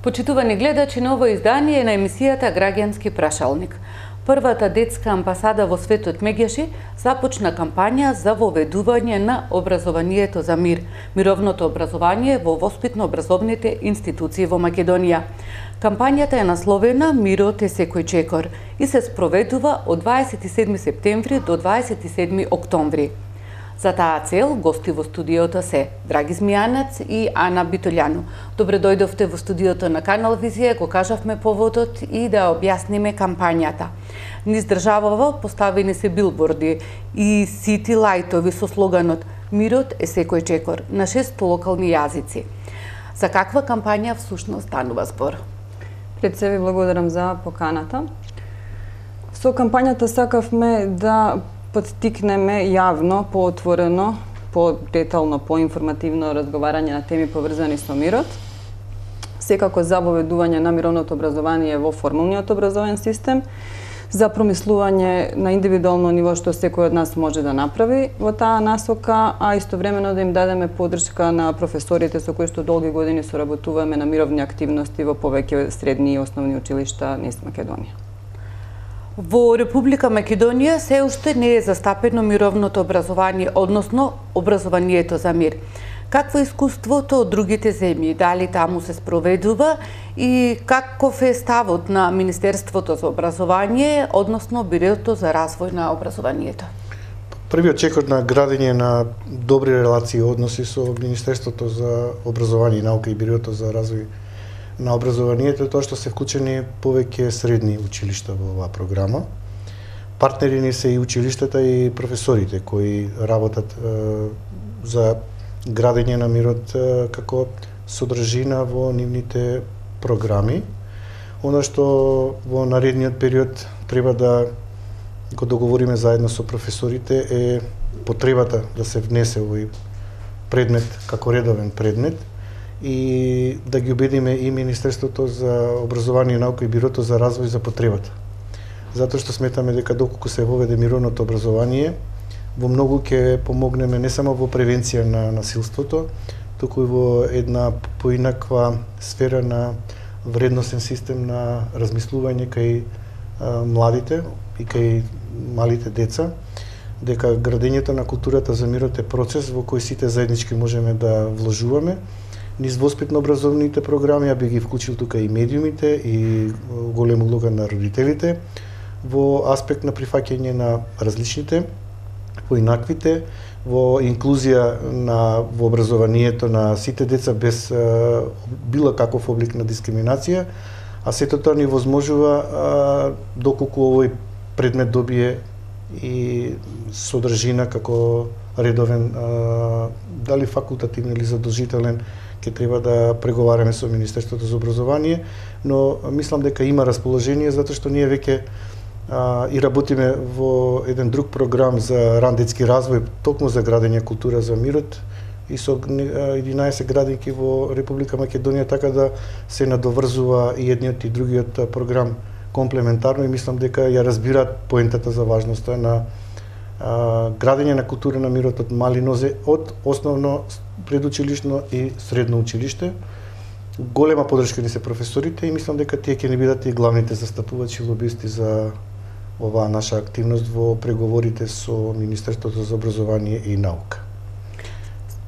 Почитувани гледачи, на ово издание на емисијата Граѓански прашалник. Првата детска амбасада во светот Меѓеши започна кампања за воведување на образованието за мир, мировното образование во воспитно-образовните институции во Македонија. Кампањата е насловена "Мирот е секој чекор" и се спроведува од 27 септември до 27 октомври. За таа цел, гости во студиото се Драги Змијанац и Ана Битолјану. Добре дојдовте во студиото на Канал Визија, го кажавме поводот и да објасниме кампањата. Низ државава поставени се билборди и сити лајтови со слоганот "Мирот е секој чекор" на 6 локални јазици. За каква кампања всушност станува збор? Пред се ви благодарам за поканата. Со кампањата сакавме да поттикнеме јавно, поотворено, подетално, поинформативно разговарање на теми поврзани со мирот. Секако за воведување на мировното образование во формалниот образовен систем, за промислување на индивидуално ниво што секој од нас може да направи во таа насока, а истовремено да им дадеме поддршка на професорите со кои што долги години соработуваме на мировни активности во повеќе средни и основни училишта низ Македонија. Во Република Македонија се уште не е застапено мировното образование, односно образованието за мир. Какво е искуството од другите земји? Дали таму се спроведува и каков е ставот на Министерството за образование, односно Бирото за развој на образованието? Првиот чекор на градење на добри релации и односи со Министерството за образование и наука и Бирото за развој на образованието е тоа што се вклучени повеќе средни училишта во оваа програма. Партнери ни се и училиштата и професорите кои работат за градење на мирот како содржина во нивните програми. Она што во наредниот период треба да го договориме заедно со професорите е потребата да се внесе овој предмет како редовен предмет и да ги убедиме и Министерството за образование и наука и Бирото за развој за потребата. Затоа што сметаме дека доколку се воведе мировното образование, во многу ќе помогнеме не само во превенција на насилството, туку и во една поинаква сфера на вредносен систем на размислување кај младите и кај малите деца, дека градењето на културата за мирот е процес во кој сите заеднички можеме да вложуваме. Низ воспитно-образовните програми, ја би ги вклучил тука и медиумите и голема улога на родителите во аспект на прифаќање на различните, поинаквите, во инклузија во образованието на сите деца без било каков облик на дискриминација, а сето тоа ни возможува доколку овој предмет добие и содржина како редовен, дали факултативен или задолжителен, ќе треба да преговараме со Министерството за образование, но мислам дека има расположение затоа што ние веќе и работиме во еден друг програм за ран детски развој, токму за градење култура за мирот и со 11 градинки во Република Македонија, така да се надоврзува и едниот и другиот програм комплементарно и мислам дека ја разбираат поентата за важноста на градење на култура на мирот од мали нозе, од основно предучилишно и средно училиште. Голема поддршка ни се професорите и мислам дека тие ќе ни бидат и главните застапувачи лобисти за оваа наша активност во преговорите со Министерството за образование и наука.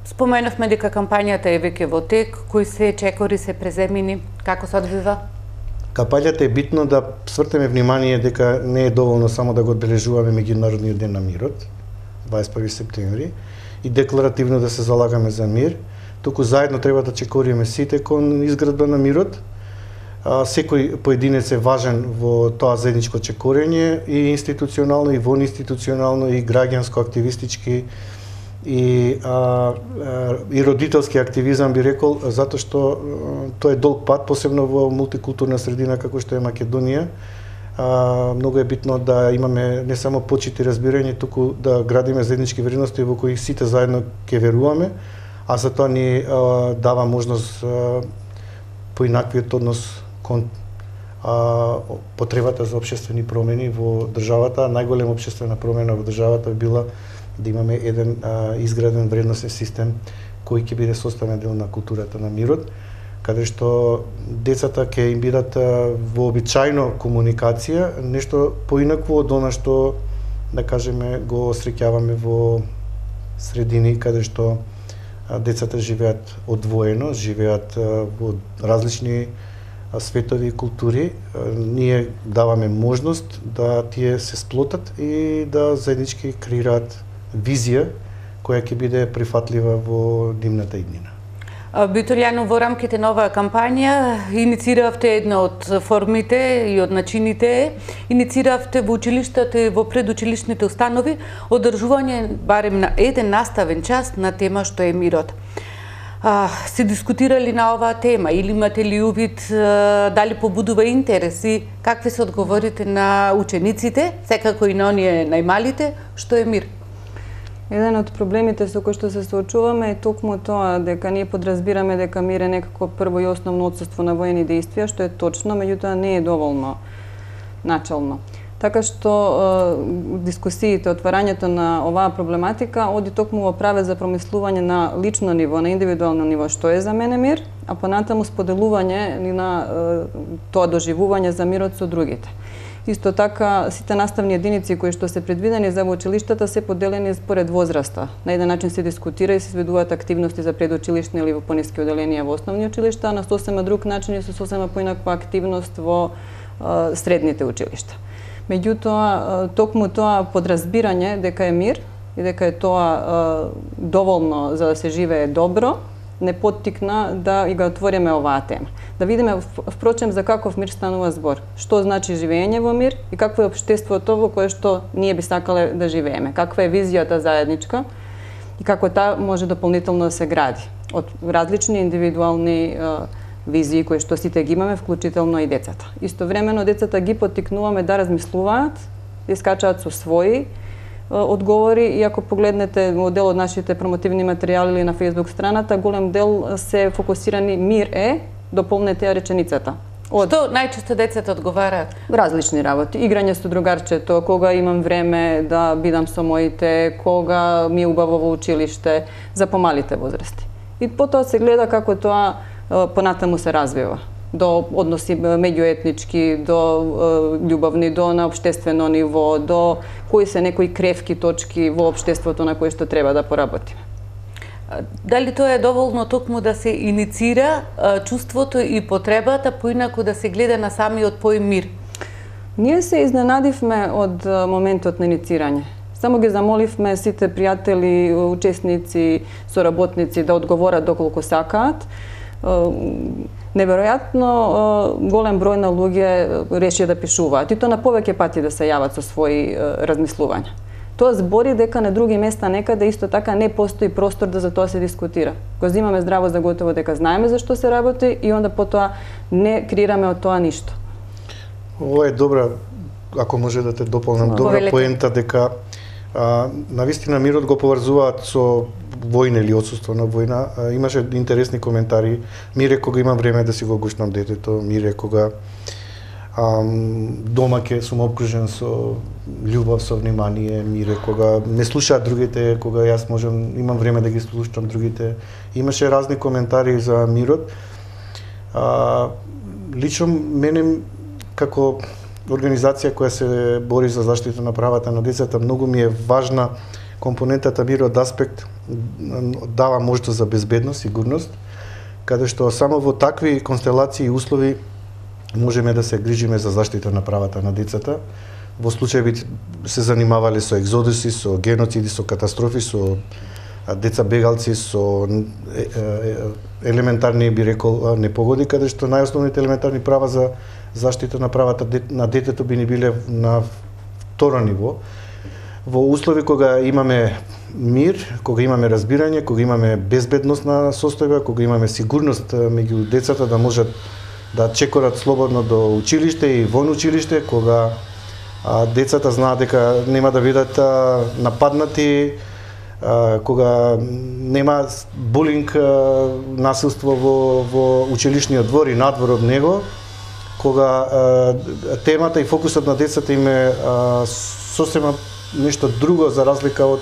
Споменавме дека кампањата е веќе во тек, кои се чекори се преземени, како се одвива? Кампањата е битно да свртеме внимание дека не е доволно само да го одбележуваме Меѓународниот ден на мирот, 21 септември, и декларативно да се залагаме за мир, туку заедно треба да чекориме сите кон изградба на мирот. Секој поединец е важен во тоа заедничко чекорење и институционално, и вонинституционално, и граѓанско, активистички, и родителски активизам би рекол, затоа што тоа е долг пат, посебно во мултикултурна средина како што е Македонија. Многу е битно да имаме не само почит и разбирање, туку да градиме заеднички вредности во кои сите заедно ќе веруваме, а за тоа ни дава можност поинаквиот однос кон потребата за општествени промени во државата. Најголема општествена промена во државата би била да имаме еден изграден вредносен систем кој ќе биде составен дел на културата на мирот. каде што децата ќе им бидат вообичајно комуникација, нешто поинакво од она што, да кажеме, го среќаваме во средини каде што децата живеат одвоено, живеат во различни светови и култури. Ние даваме можност да тие се сплотат и да заеднички креираат визија која ќе биде прифатлива во нивната иднина. Битолијано, во рамките на оваа кампања иницииравте една од формите и од начините, иницииравте во училиштата и во предучилишните установи одржување барем на еден наставен час на тема што е мирот. Се дискутирали на оваа тема или имате ли увид дали побудува интерес и какви се одговорите на учениците, секако и на оние најмалите, што е мир? Еден од проблемите со кои што се соочуваме е токму тоа дека ние подразбираме дека мир е некако прво и основно отсуство на воени действија, што е точно, меѓутоа не е доволно начално. Така што дискусиите, отварањето на оваа проблематика оди токму во праве за промислување на лично ниво, на индивидуално ниво што е за мене мир, а понатаму споделување на тоа доживување за мирот со другите. Исто така, сите наставни единици кои што се предвидени за во училиштата се поделени според возраста. На еден начин се дискутира и се изведуваат активности за предучилишни или во пониски оделенија во основни училишта, а на сосема друг начин и со сосема поинаква активност во средните училишта. Меѓутоа, токму тоа подразбирање дека е мир и дека е тоа доволно за да се живее добро, не поттикна да и го отвориме оваа тема. Да видиме, впрочем, за каков мир станува збор. Што значи живење во мир и какво е општеството во кое што ние би сакале да живееме. Каква е визијата заедничка и како таа може дополнително да се гради од различни индивидуални визии кои што сите ги имаме, вклучително и децата. Истовремено децата ги поттикнуваме да размислуваат, да искачаат со своји одговори и ако погледнете дел од нашите промотивни материјали или на Facebook страната, голем дел се фокусирани мир е, дополнете ја реченицата. Што најчесто децата одговараат? Различни работи. Играње со другарчето, кога имам време да бидам со моите, кога ми е убаво во училиште, за помалите возрасти. И потоа се гледа како тоа понатаму се развива. До односи меѓуетнички, до љубовни, до на општествено ниво, до кои се некои кревки точки во општеството на кои што треба да поработиме. Дали тоа е доволно токму да се инициира чувството и потребата поинаку да се гледа на самиот поим мир? Ние се изненадивме од моментот на иницирање. Само ги замоливме сите пријатели, учесници, соработници да одговорат доколку сакаат. Неверојатно голем број на луѓе решија да пишуваат и тоа на повеќе пати да се јават со своји размислувања. Тоа збори дека на други места некаде исто така не постои простор да за тоа се дискутира. Го земаме здраво за готово дека знаеме за што се работи и онда потоа не креираме од тоа ништо. Ова е добра, ако може да те дополнам, добра поента дека навистина мирот го поврзуваат со војна или отсуство на војна. Имаше интересни коментари. Мир е кога имам време да си го гушнам детето, мир е кога дома ќе сум обкружен со љубов, со внимание, мир е кога не слушаат другите, кога јас имам време да ги слушам другите. Имаше разни коментари за мирот. Лично мене како организација која се бори за заштита на правата на децата, многу ми е важна компонентата мир од аспект дава можност за безбедност, сигурност, каде што само во такви констелации и услови можеме да се грижиме за заштита на правата на децата. Во случаи се занимавале со екзодуси, со геноциди, со катастрофи, со деца бегалци, со елементарни, би рекол, непогоди, каде што најосновните елементарни права за заштита на правата на детето би ни биле на второ ниво. Во услови кога имаме мир, кога имаме разбирање, кога имаме безбедност на состојба, кога имаме сигурност меѓу децата да можат да чекорат слободно до училиште и вон училиште, кога децата знаат дека нема да бидат нападнати, кога нема булинг, насилство во училишниот двор и надвор од него, кога темата и фокусот на децата им е сосема нешто друго за разлика од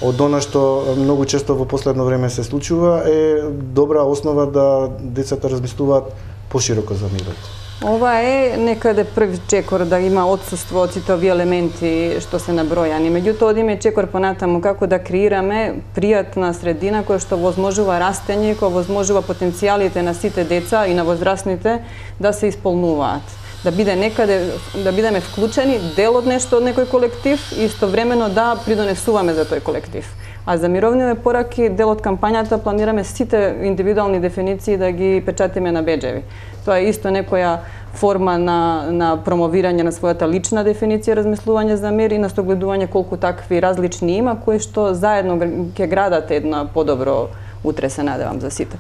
од она што многу често во последно време се случува, е добра основа да децата размислуваат пошироко за мирот. Ова е некаде прв чекор да има отсуство од сите овие елементи што се набројани. Меѓутоа, одиме чекор понатаму како да креираме пријатна средина која што возможува растење, која возможува потенцијалите на сите деца и на возрастните да се исполнуваат. Да биде некаде, да бидеме вклучени, дел од нешто, од некој колектив и истовремено да придонесуваме за тој колектив. А за мировниве пораки, дел од кампањата, планираме сите индивидуални дефиниции да ги печатиме на беџеви. Тоа е исто некоја форма на промовирање на својата лична дефиниција, размислување за мир и на согледување колку такви различни има, кои што заедно ќе градат едно подобро утре, се надевам, за сите.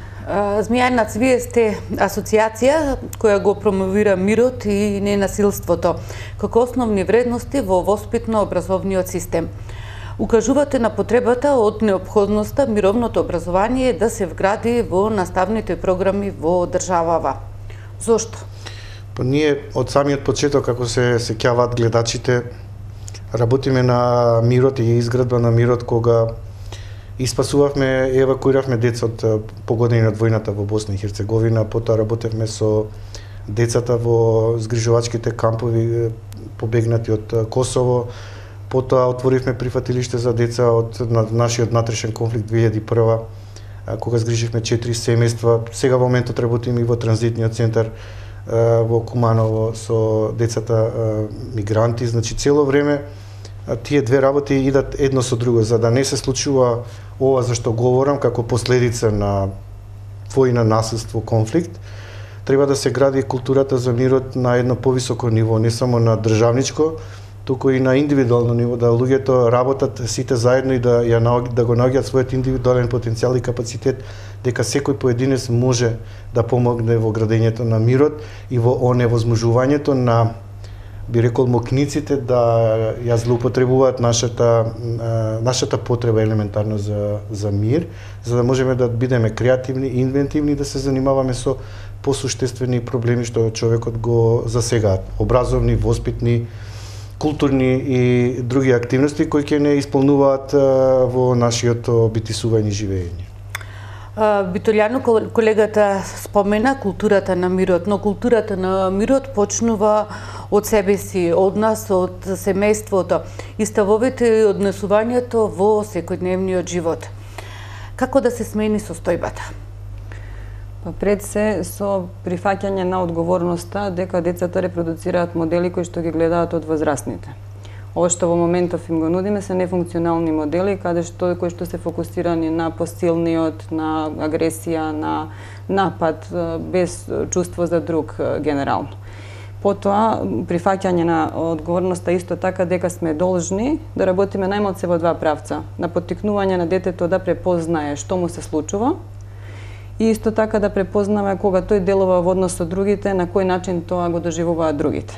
Змијанац, вие сте асоциација која го промовира мирот и ненасилството како основни вредности во воспитно-образовниот систем. Укажувате на потребата од неопходноста мировното образование да се вгради во наставните програми во државава. Зошто? Ние од самиот почеток, како се сеќаваат гледачите, работиме на мирот и изградба на мирот кога испасувавме и евакуиравме деца од погодени од војната во Босна и Херцеговина, потоа работевме со децата во згрижувачките кампови побегнати од Косово, потоа отворивме прифатилиште за деца од нашиот внатрешен конфликт 2001, кога згриживме 4 семејства. Сега во моментот работиме и во транзитниот центар во Куманово со децата мигранти. Значи цело време тие две работи идат едно со друго, за да не се случува ова за што говорам како последица на војна, насилство, конфликт. Треба да се гради културата за мирот на едно повисоко ниво, не само на државничко, туку и на индивидуално ниво, да луѓето работат сите заедно и да го наоѓаат својот индивидуален потенцијал и капацитет, дека секој поединец може да помогне во градењето на мирот и во оневозможувањето на, би рекол, мокниците да ја злоупотребуваат нашата потреба елементарно за мир, за да можеме да бидеме креативни и инвентивни и да се занимаваме со посуштествени проблеми што човекот го засегаат, образовни, воспитни, културни и други активности кои ќе не исполнуваат во нашиот битисување и живење. Битолјано, колегата спомена културата на мирот, но културата на мирот почнува од себе си, од нас, од семејството и ставовите и однесувањето во секојдневниот живот. Како да се смени состојбата? Пред се со прифаќање на одговорноста дека децата репродуцираат модели кои што ги гледаат од возрастните. Ова што во моментов им го нудиме се нефункционални модели кои што се фокусирани на посилниот, на агресија, на напад, без чувство за друг генерално. Потоа, прифаќање на одговорноста исто така дека сме должни да работиме најмалку во два правца. На поттикнување на детето да препознае што му се случува и исто така да препознаме кога тој делува во однос со другите, на кој начин тоа го доживуваат другите.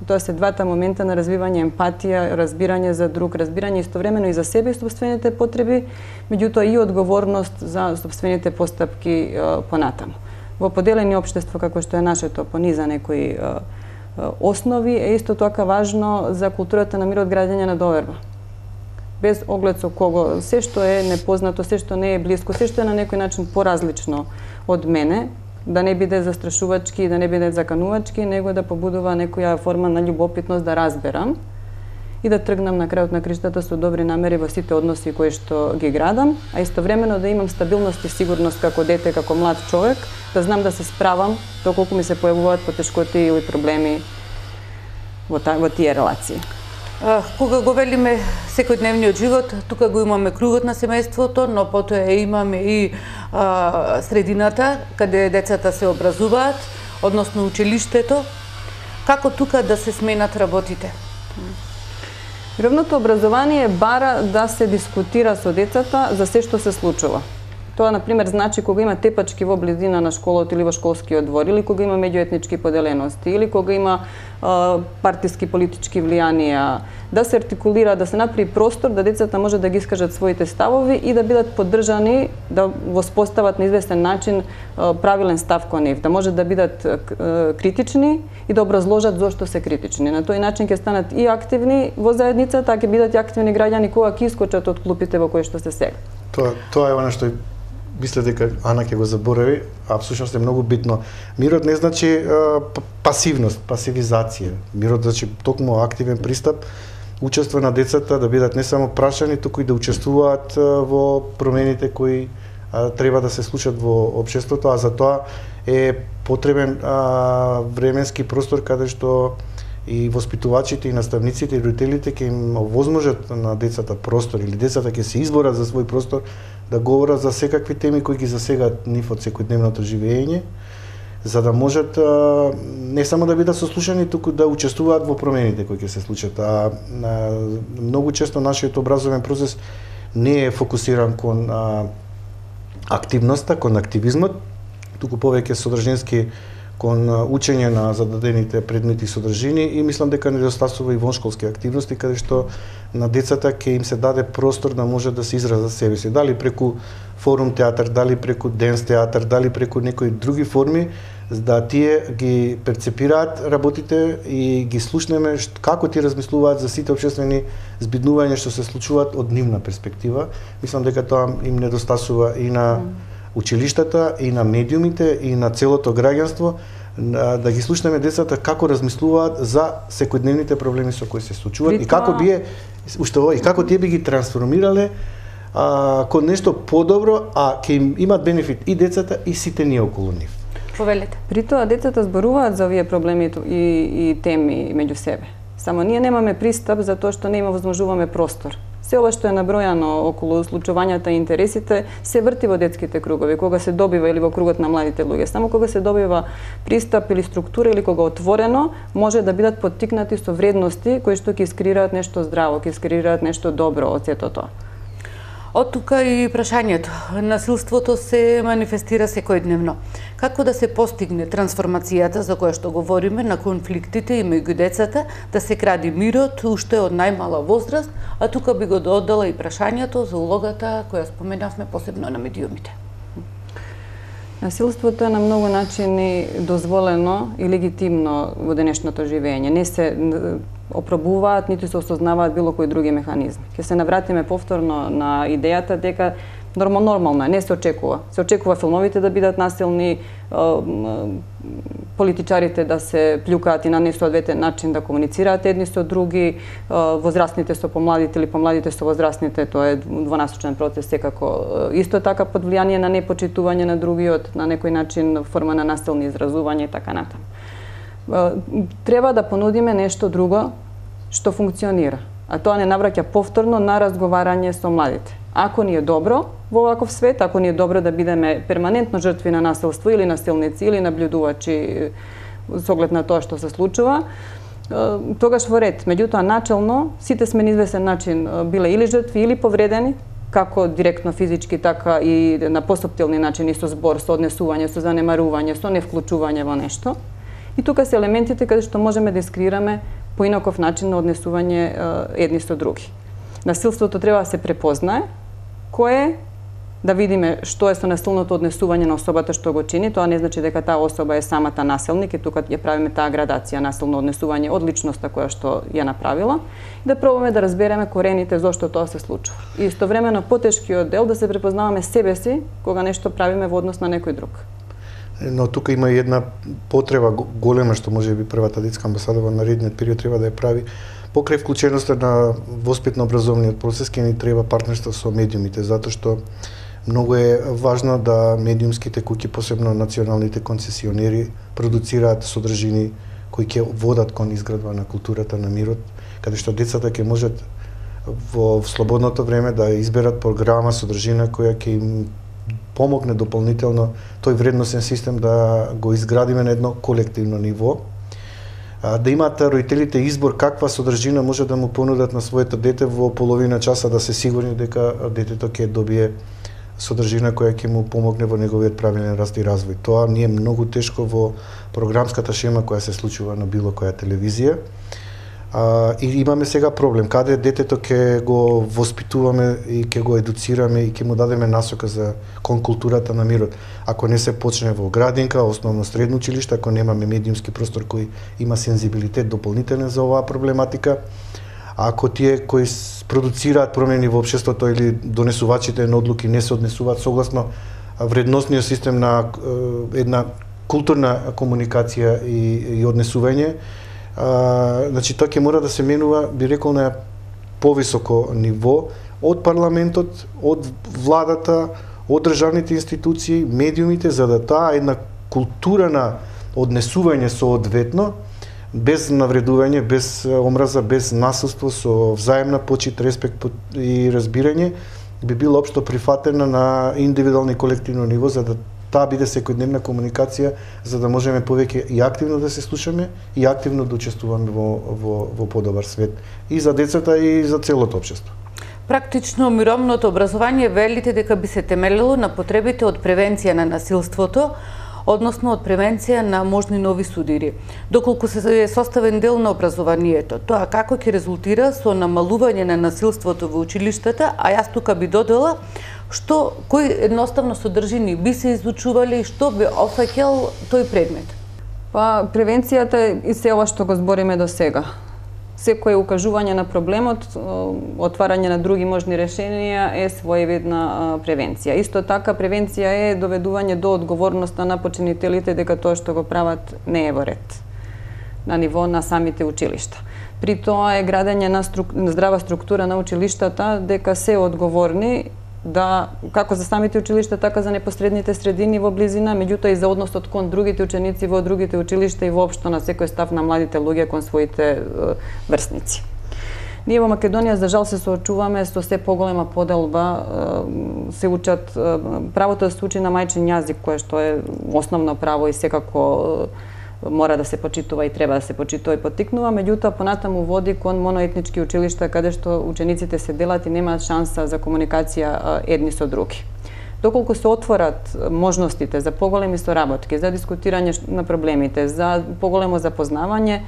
Тоа се двата момента на развивање емпатија, разбирање за друг, разбирање истовремено и за себе и собствените потреби, меѓутоа и одговорност за собствените постапки понатаму. Во поделени општество како што е нашето, пониза некои основи, е исто така важно за културата на мирот граѓање на доверба. Без оглед со кого, се што е непознато, се што не е блиско, се што е на некој начин поразлично од мене, да не биде застрашувачки, да не биде заканувачки, него да побудува некоја форма на љубопитност да разберам и да тргнам на крајот на криштата со добри намери во сите односи кои што ги градам, а истовремено да имам стабилност и сигурност како дете, како млад човек, да знам да се справам доколку ми се појавуваат потешкоти или проблеми во тие релации. Кога го велиме секојдневниот живот, тука го имаме кругот на семејството, но потоа имаме и средината, каде децата се образуваат, односно училиштето. Како тука да се сменат работите? Мировното образование бара да се дискутира со децата за се што се случува. Тоа, например, значи кога има тепачки во близина на школата или во школскиот двор, или кога има меѓуетнички поделености, или кога има партиски политички влијанија, да се артикулира, да се направи простор да децата може да ги искажат своите ставови и да бидат поддржани, да воспостават на известен начин правилен став кон нив, да може да бидат критични и да образложат зошто се критични. На тој начин ќе станат и активни во заедницата, а ќе бидат и активни граѓани кога ќе искочат од клупите во кои што се сега. Тоа е она што мисля дека Ана ќе го заборави, а всушност е многу битно. Мирот не значи пасивност, пасивизација. Мирот значи токму активен пристап, учество на децата да бидат не само прашани, туку и да учествуваат во промените кои треба да се случат во општеството, а за тоа е потребен временски простор каде што и воспитувачите, и наставниците, и родителите ќе им овозможат на децата простор, или децата ќе се изборат за свој простор да говорат за секакви теми кои ги засегаат нив од секојдневното живење, за да можат не само да бидат сослушани, туку да учествуваат во промените кои ќе се случат. Многу често нашиот образовен процес не е фокусиран кон активноста, кон активизмот, туку повеќе содржински кон учење на зададените предмети и содржини, и мислам дека недостасува и воншколски активности каде што на децата ќе им се даде простор да може да се изразат себе си, дали преку форум театар, дали преку денс театар, дали преку некои други форми, да тие ги перцепираат работите и ги слушнеме како ти размислуваат за сите општествени збиднувања што се случуваат од нивна перспектива. Мислам дека тоа им недостасува и на училиштата, и на медиумите, и на целото граѓанство, да ги слушнеме децата како размислуваат за секојдневните проблеми со кои се случуваат и како како тие би ги трансформирале кон нешто подобро, а ќе им имат бенефит и децата и сите ние околу нив. Повелете. При тоа децата зборуваат за овие проблеми и теми меѓу себе. Само ние немаме пристап за тоа што не им возможуваме простор. Се ова што е набројано околу случувањата и интересите се врти во детските кругови, кога се добива или во кругот на младите луѓе. Само кога се добива пристап или структура или кога отворено, може да бидат поттикнати со вредности кои што ќе искреираат нешто здраво, ќе искреираат нешто добро од сето тоа. Од тука и прашањето. Насилството се манифестира секојдневно. Како да се постигне трансформацијата за која што говориме на конфликтите и меѓу децата, да се гради мирот уште од најмала возраст, а тука би го додала и прашањето за улогата која споменавме посебно на медиумите. Насилството е на многу начини дозволено и легитимно во денешното живење. Не се опробуваат, ниту се осознаваат било кои други механизми. Ќе се навратиме повторно на идејата дека нормално е, не се очекува. Се очекува филмовите да бидат насилни, политичарите да се плјукаат и на несоодветен начин да комуницираат едни со други, возрастните со помладите или помладите со возрастните, тоа е двонасочен процес секако. Исто така под влијание на непочитување на другиот, на некој начин форма на насилни изразувања и така натаму. Треба да понудиме нешто друго што функционира, а тоа не навраќа повторно на разговарање со младите. Ако ни е добро во оваков свет, ако ни е добро да бидеме перманентно жртви на насилство или насилници или наблюдувачи со оглед на тоа што се случува, тогаш во ред. Меѓутоа, начелно, сите сме на известен начин биле или жртви или повредени, како директно физички, така и на посоптилни начини, со збор, со однесување, со занемарување, со невклучување во нешто. И тука се елементите каде што можеме да искреираме поинаков начин на однесување едни со други. Насилството треба да се препознае, кое да видиме што е со насилното однесување на особата што го чини. Тоа не значи дека таа особа е самата насилник и тука ја правиме таа градација насилно однесување од личноста која што ја направила и да пробаме да разбереме корените зошто тоа се случува. И истовремено потешкиот дел да се препознаваме себе си кога нешто правиме во однос на некој друг. Но тука има и една потреба голема што може би првата детска амбасада во наредниот период треба да ја прави. Покрај вклученоста на воспитно-образовниот процес ќе ни треба партнерство со медиумите, затоа што многу е важно да медиумските куќи, посебно националните концесионери, продуцираат содржини кои ќе водат кон изградба на културата на мирот, каде што децата ќе можат во слободното време да изберат програма, содржина која ќе им помогне дополнително тој вредносен систем да го изградиме на едно колективно ниво, да имаат родителите избор каква содржина може да му понудат на своето дете во половина часа, да се сигурни дека детето ќе добие содржина која ќе му помогне во неговиот правилен раст и развој. Тоа ни е многу тешко во програмската шема која се случува на било која телевизија. И имаме сега проблем, каде детето ќе го воспитуваме и ќе го едуцираме и ќе му дадеме насока кон културата на мирот. Ако не се почне во градинка, основно средно училиште, ако немаме медиумски простор кој има сензибилитет дополнителен за оваа проблематика, ако тие кои продуцираат промени во општеството или донесувачите на одлуки не се однесуваат согласно вредносниот систем на една културна комуникација и однесување, значи тоа ќе мора да се менува, би рекол, на повисоко ниво од парламентот, од владата, од државните институции, медиумите, за да таа една култура на однесување соодветно, без навредување, без омраза, без насилство, со взаемна почит, респект и разбирање, би била општо прифатена на индивидуално и колективно ниво, за да таа биде секојдневна комуникација, за да можеме повеќе и активно да се слушаме и активно да учествуваме во подобар свет и за децата и за целото општество. Практично мировното образование велите дека би се темелело на потребите од превенција на насилството, односно од превенција на можни нови судири. Доколку се е составен дел на образованието, тоа како ќе резултира со намалување на насилството во училиштата, а јас тука би додала кои едноставно содржини би се изучували и што би офаќал тој предмет? Па, превенцијата и се ова што го збориме до сега. Секое укажување на проблемот, отварање на други можни решенија е своевидна превенција. Исто така, превенција е доведување до одговорноста на починителите дека тоа што го прават не е во ред на ниво на самите училишта. При тоа е градење на здрава структура на училиштата дека се одговорни да, како за самите училишта, така за непосредните средини во близина, меѓутоа и за односот кон другите ученици во другите училишта и воопшто на секој став на младите луѓе кон своите врсници. Ние во Македонија, за жал, се соочуваме со се поголема поделба, се учат правото да се учи на мајчин јазик, кое што е основно право и секако мора да се почитува и треба да се почитува и поттикнува, меѓутоа понатаму води кон моноетнички училишта каде што учениците се делат и немаат шанса за комуникација едни со други. Доколку се отворат можностите за поголеми соработки, за дискутирање на проблемите, за поголемо запознавање,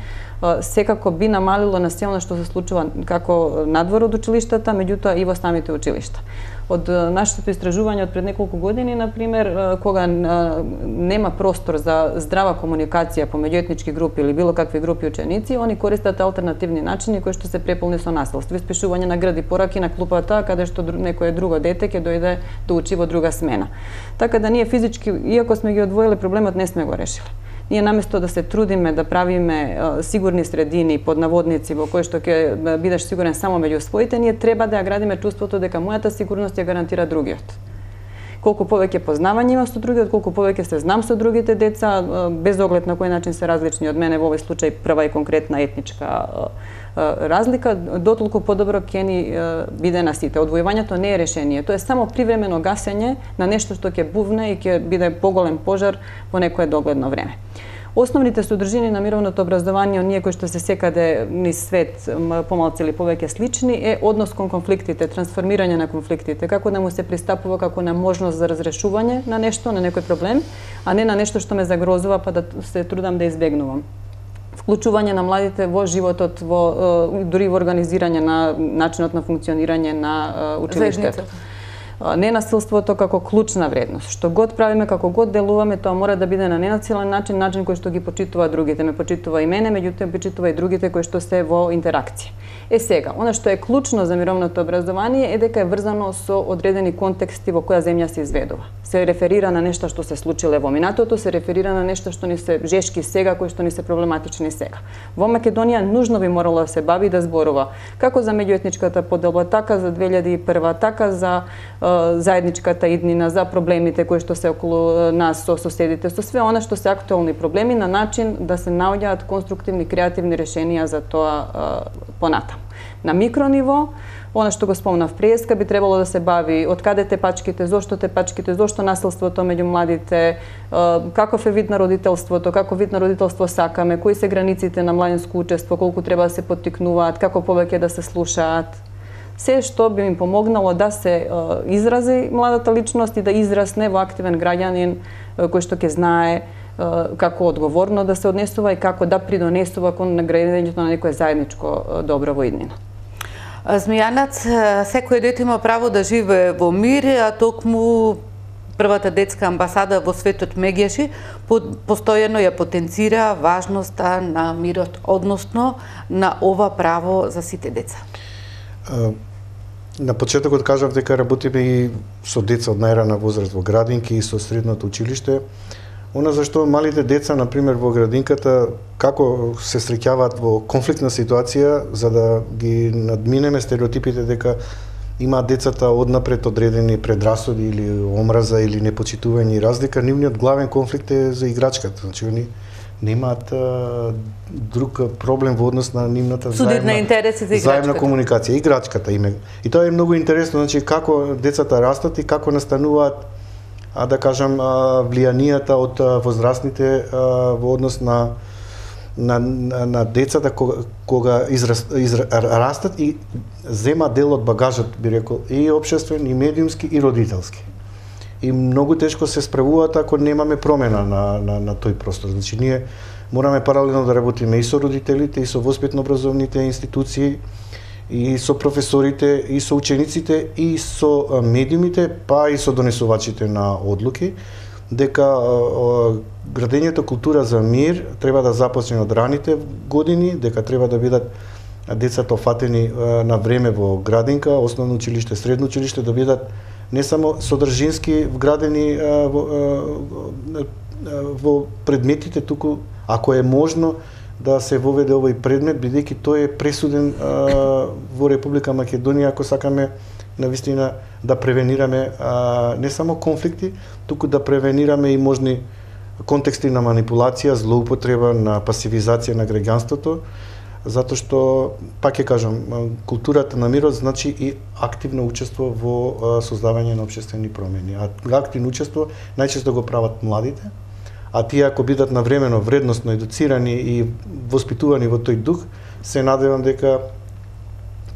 секако би намалило на се она што се случува како надвор од училиштата, меѓутоа и во самите училишта. Од нашето истражување од пред неколку години, например, кога нема простор за здрава комуникација помеѓу етнички групи или било какви групи ученици, они користат алтернативни начини кои што се преполни со насилство, испишување на гради пораки на клупата, каде што некое друго дете ќе дојде да учи во друга смена. Така да ние физички, иако сме ги одвоили проблемот, не сме го решили. Ние наместо да се трудиме да правиме сигурни средини под наводници во кои што ќе бидеш сигурен само меѓу своите, ние треба да ја градиме чувството дека мојата сигурност ја гарантира другиот. Колку повеќе познавање имам со другиот, колку повеќе се знам со другите деца, без оглед на кој начин се различни од мене, во овој случај прва и конкретна етничка разлика, дотолку подобро ќе ни биде на сите. Одвојувањето не е решение, тоа е само привремено гасење на нешто што ќе бувне и ќе биде поголем пожар во некое догледно време. Основните содржини на мировното образование, оние кои што се секаде низ свет помалку или повеќе слични, е однос кон конфликтите, трансформирање на конфликтите, како да му се пристапува како на можност за разрешување на нешто, на некој проблем, а не на нешто што ме загрозува па да се трудам да избегнувам. Вклучување на младите во животот, дури во организирање на начинот на функционирање на училиштето. Ненасилството како клучна вредност. Што год правиме, како год делуваме, тоа мора да биде на ненасилен начин, начин кој што ги почитува другите. Ме почитува и мене, меѓутоа почитува и другите кои што се во интеракција. Сега, она што е клучно за мировното образование е дека е врзано со одредени контексти во која земја се изведува. Се реферира на нешто што се случиле во минатото, се реферира на нешто што ни се жешки сега, кои што ни се проблематични сега. Во Македонија нужно би морало да се бави и да зборува како за меѓуетничката поделба, така за 2001, така за заедничката иднина, за проблемите кои што се околу нас со соседите, со све она што се актуелни проблеми, на начин да се наоѓаат конструктивни, креативни решенија за тоа понатаму. На микрониво, она што го спомнав преска, би требало да се бави од каде тепачките, зошто насилството меѓу младите, каков е вид на родителството, каков вид на родителство сакаме, кои се границите на младинско учество, колку треба да се поттикнуваат, како повеќе да се слушаат. се што би им помогнало да се изрази младата личност и да израсне во активен граѓанин кој што ќе знае како одговорно да се однесува и како да придонесува кон наградењето на некое заедничко добро во иднина. Змијанац, секој дете има право да живее во мир, а токму првата детска амбасада во светот Мегјаши постојано ја потенцира важноста на мирот, односно на ова право за сите деца. На почетокот кажав дека работиме и со деца од најрана возраст во градинки и со средното училиште. Она зашто малите деца, например, во градинката, како се среќаваат во конфликтна ситуација, за да ги надминеме стереотипите дека имаат децата однапред одредени предрасуди или омраза или непочитување и разлика, нивниот главен конфликт е за играчката. Значи, они немаат друг проблем во однос на нивната заемна комуникација. Играчката име. И тоа е многу интересно, значи како децата растат и како настануваат да кажам влијанијата од возрастните во однос на децата кога растат и зема дел од багажот, би рекол, и општествен, и медиумски, и родителски. И многу тешко се справуваат ако немаме промена на тој простор. Значи, ние мораме паралелно да работиме и со родителите, и со воспитно-образовните институции, и со професорите, и со учениците, и со медиумите, па и со донесувачите на одлуки, дека градењето култура за мир треба да започне од раните години, дека треба да бидат децата офатени на време во градинка, основно училиште, средно училиште, да бидат не само содржински вградени во предметите, туку ако е можно да се воведе овој предмет, бидејќи тој е пресуден во Република Македонија, ако сакаме навистина да превенираме не само конфликти, туку да превенираме и можни контексти на манипулација, злоупотреба, на пасивизација на граѓанството, затоа што, пак ќе кажам, културата на мирот значи и активно учество во создавање на општествени промени. А активно учество најчесто го прават младите, а тие ако бидат навремено, вредносно едуцирани и воспитувани во тој дух, се надевам дека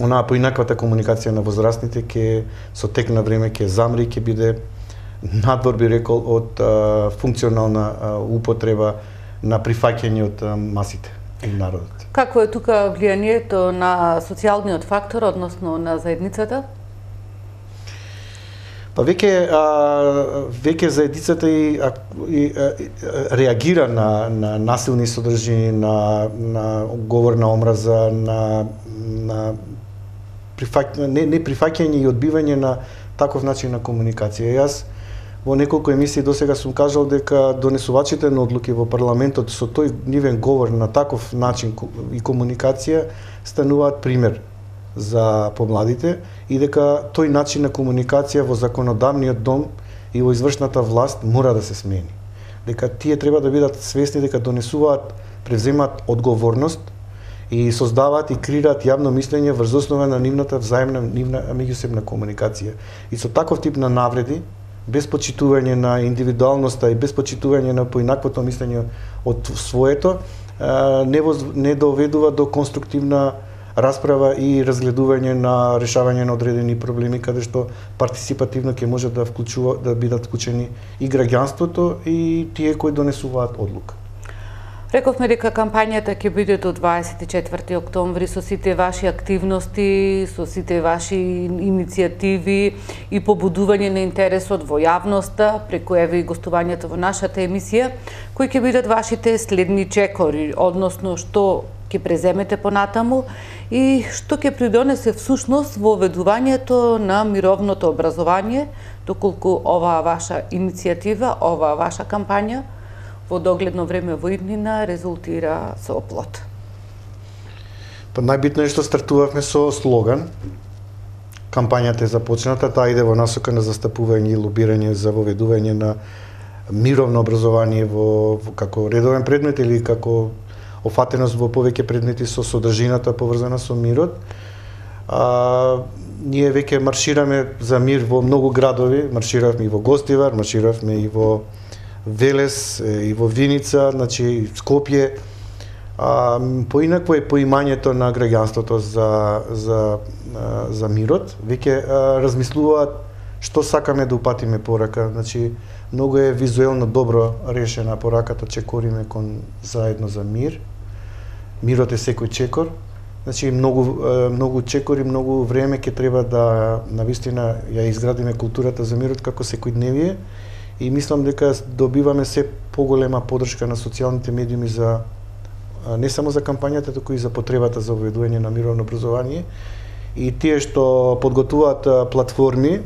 онаа поинаквата комуникација на возрастните ќе со тек на време ќе замри, ќе биде надвор, би рекол, од функционална употреба на прифаќање од масите и народот. Какво е тука влијанието на социјалниот фактор, односно на заедницата? Па веќе заедницата и реагира на насилни содржини, на говор на омраза, на неприфаќање и одбивање на таков начин на комуникација. Јас во неколку емисии досега сум кажал дека донесувачите на одлуки во парламентот со тој нивен говор на таков начин и комуникација стануваат пример за помладите и дека тој начин на комуникација во законодавниот дом и во извршната власт мора да се смени. Дека тие треба да бидат свесни дека донесуваат, превземаат одговорност и создаваат и креираат јавно мислење врз основа на нивната взаимна меѓусебна комуникација. И со таков тип на навреди, без почитување на индивидуалноста и без почитување на поинаквото мислење од своето, не доведува до конструктивна расправа и разгледување на решавање на одредени проблеми, каде што партиципативно ќе може да бидат вклучени и граѓанството и тие кои донесуваат одлука. Рековме дека кампањата ќе биде до 24 октомври со сите ваши активности, со сите ваши иницијативи и побудување на интересот во јавноста, преку еве и гостувањето во нашата емисија, кои ќе бидат вашите следни чекори, односно што ќе преземете понатаму и што ќе придонесе всушност во ведувањето на мировното образование, доколку оваа ваша иницијатива, оваа ваша кампања во догледно време во иднина резултира со оплот. Па најбитно е што стартувавме со слоган. Кампањата е започната, таа иде во насока на застапување и лобирање за воведување на мировно образование во како редовен предмет или како офатеност во повеќе предмети со содржината поврзана со мирот. Ние веќе маршираме за мир во многу градови, марширавме и во Гостивар, марширавме и во Велес, и во Виница, значи Скопје. Поинакво е поимањето на граѓанството за мирот. Веќе размислуваат што сакаме да упатиме порака. Значи, многу е визуелно добро решена пораката чекориме кон заедно за мир. Мирот е секој чекор. Значи, многу чекори, многу време ќе треба да навистина ја изградиме културата за мирот како секојдневие и мислам дека добиваме се поголема поддршка на социјалните медиуми за не само за кампањата, туку и за потребата за оведување на мировно образование. И тие што подготвуваат платформи,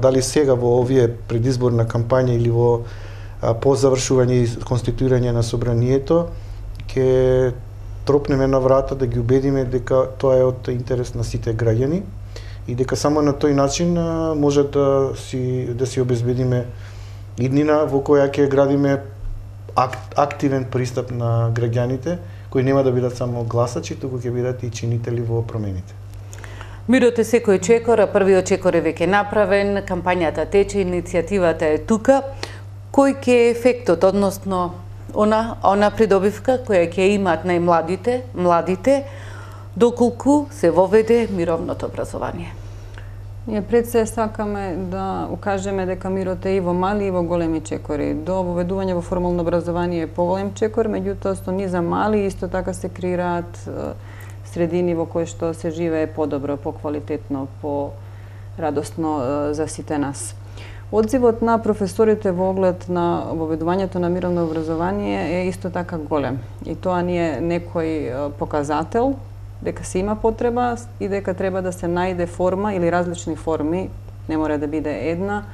дали сега во овие предизборна кампања или во по завршување и конституирање на собранието, ќе тропнеме на врата да ги убедиме дека тоа е од интерес на сите граѓани и дека само на тој начин може да си обезбедиме иднина во која ќе градиме активен пристап на граѓаните, кои нема да бидат само гласачи, туку ќе бидат и чинители во промените. Мирот е секој чекор, а првиот чекор е веќе направен, кампањата тече, иницијативата е тука. Кој ќе е ефектот, односно она придобивка која ќе имаат младите, доколку се воведе мировното образование? Ние пред се сакаме да укажеме дека мирот е и во мали и во големи чекори. До воведување во формално образование е поголем чекор, меѓутоа со низа мали исто така се креираат средини во кои што се живее подобро, поквалитетно, порадосно за сите нас. Одзивот на професорите во оглед на воведувањето на мировно образование е исто така голем. И тоа не е некој показател дека се има потреба и дека треба да се најде форма или различни форми, не мора да биде една,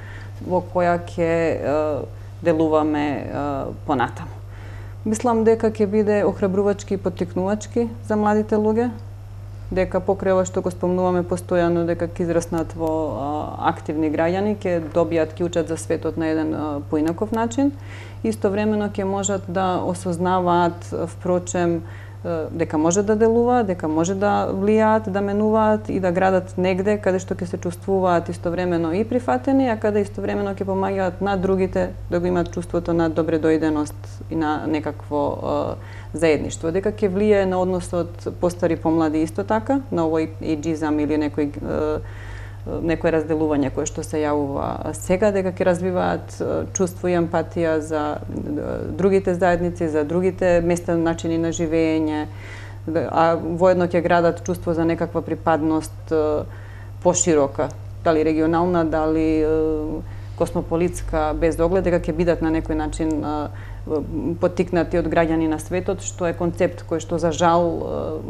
во која ќе делуваме понатаму. Мислам дека ќе биде охрабрувачки и поттикнувачки за младите луѓе, дека покрај ова што го спомнуваме постојано, дека ќе израснат во активни граѓани, ќе добијат, ќе учат за светот на еден поинаков начин. Истовремено ќе можат да осознаваат, впрочем, дека може да делуваат, дека може да влијаат, да менуваат и да градат негде каде што ќе се чувствуваат истовремено и прифатени, а каде истовремено ќе помагаат на другите да го имаат чувството на добредојденост и на некакво заедништво. Дека ќе влијае на односот постари помлади исто така, на овој ејџизам или некој разделување кое што се јавува сега, дека ќе развиваат чувство и емпатија за другите заедници, за другите места, начини на живење, а воедно ќе градат чувство за некаква припадност поширока, дали регионална, дали космополитска, без оглед, дека ќе бидат на некој начин поттикнати од граѓани на светот, што е концепт кој што за жал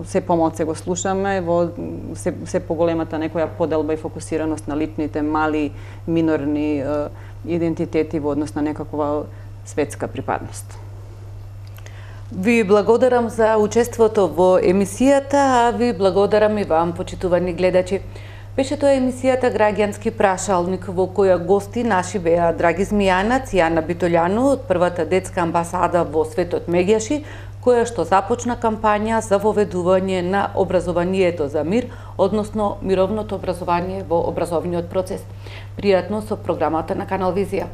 се помалку го слушаме во се поголемата некоја поделба и фокусираност на личните мали минорни идентитети во однос на некаква светска припадност. Ви благодарам за учеството во емисијата, а ви благодарам и вам, почитувани гледачи. Беше тоа емисијата Граѓански прашалник, во која гости наши беа Драги Змијанац и Ана Битолјану од првата детска амбасада во светот Мегјаши, која што започна кампања за воведување на образованието за мир, односно мировното образование во образовниот процес. Пријатно со програмата на Канал Визија.